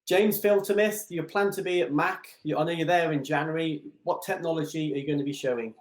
James, Filtermist, you plan to be at MACH. I know you're there in January. What technology are you going to be showing?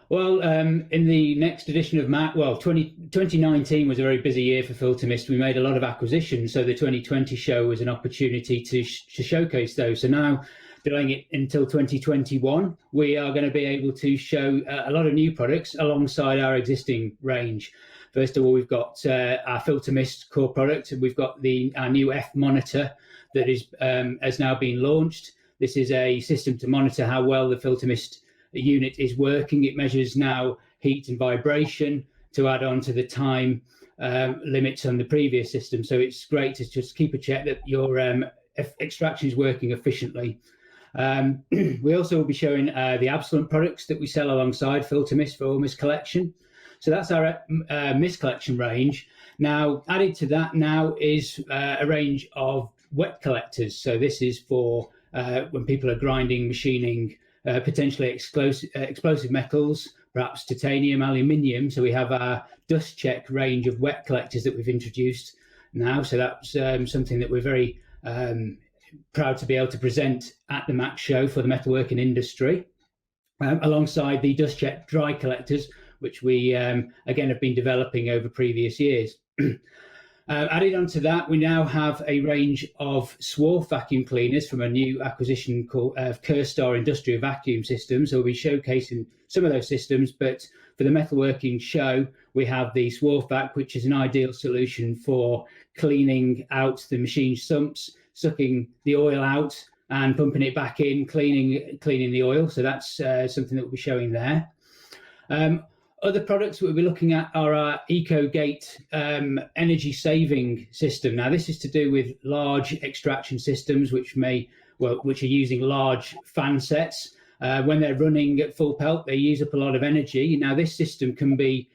Well, in the next edition of MACH, 2019 was a very busy year for Filtermist. We made a lot of acquisitions, so the 2020 show was an opportunity to showcase those. So now, delaying it until 2021, we are going to be able to show a lot of new products alongside our existing range. First of all, we've got our Filtermist core product, and we've got our new F monitor that has now been launched. This is a system to monitor how well the Filtermist unit is working. It measures now heat and vibration to add on to the time limits on the previous system. So it's great to just keep a check that your extraction is working efficiently. We also will be showing the Absolute products that we sell alongside Filtermist for Mist Collection. So that's our Mist Collection range. Now, added to that now is a range of wet collectors. So this is for when people are grinding, machining, potentially explosive metals, perhaps titanium, aluminium. So we have our dust check range of wet collectors that we've introduced now. So that's something that we're very proud to be able to present at the MACH show for the metalworking industry, alongside the dust check dry collectors, which we again have been developing over previous years. Added on to that, we now have a range of swarf vacuum cleaners from a new acquisition called Kerstar Industrial Vacuum Systems. So we'll be showcasing some of those systems, but for the metalworking show, we have the swarf vac, which is an ideal solution for cleaning out the machine sumps, sucking the oil out and pumping it back in, cleaning the oil. So that's something that we'll be showing there. Other products we'll be looking at are our EcoGate energy saving system. Now, this is to do with large extraction systems which are using large fan sets. When they're running at full pelt, they use up a lot of energy. Now, this system can be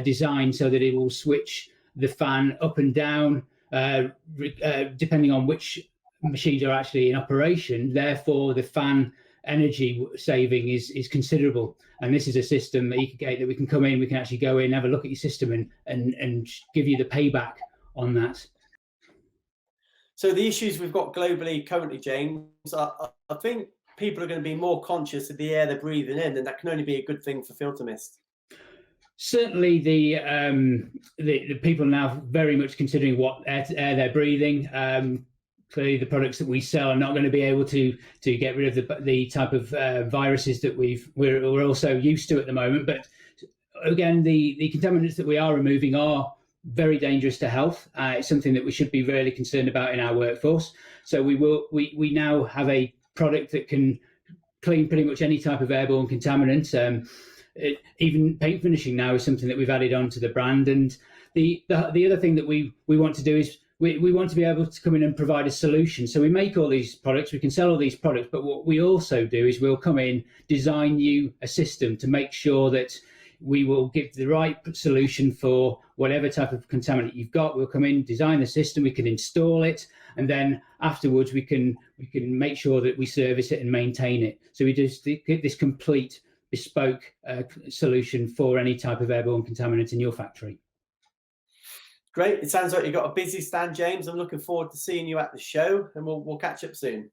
designed so that it will switch the fan up and down depending on which machines are actually in operation. Therefore, the fan energy saving is considerable, and this is a system that EcoGate that we can come in, we can actually go in, have a look at your system and give you the payback on that. So the issues we've got globally currently, James, I think people are going to be more conscious of the air they're breathing in, and that can only be a good thing for Filtermist. Certainly the people are now very much considering what air they're breathing. Clearly, the products that we sell are not going to be able to get rid of the type of viruses that we're also used to at the moment. But again, the contaminants that we are removing are very dangerous to health. It's something that we should be really concerned about in our workforce. So we now have a product that can clean pretty much any type of airborne contaminant. Even paint finishing now is something that we've added onto the brand. And the other thing that we want to do is we want to be able to come in and provide a solution. So we make all these products, we can sell all these products, but what we also do is we'll come in, design you a system to make sure that we will give the right solution for whatever type of contaminant you've got. We'll come in, design the system, we can install it, and then afterwards we can make sure that we service it and maintain it. So we just get this complete bespoke solution for any type of airborne contaminant in your factory. Great. It sounds like you've got a busy stand, James. I'm looking forward to seeing you at the show, and we'll catch up soon.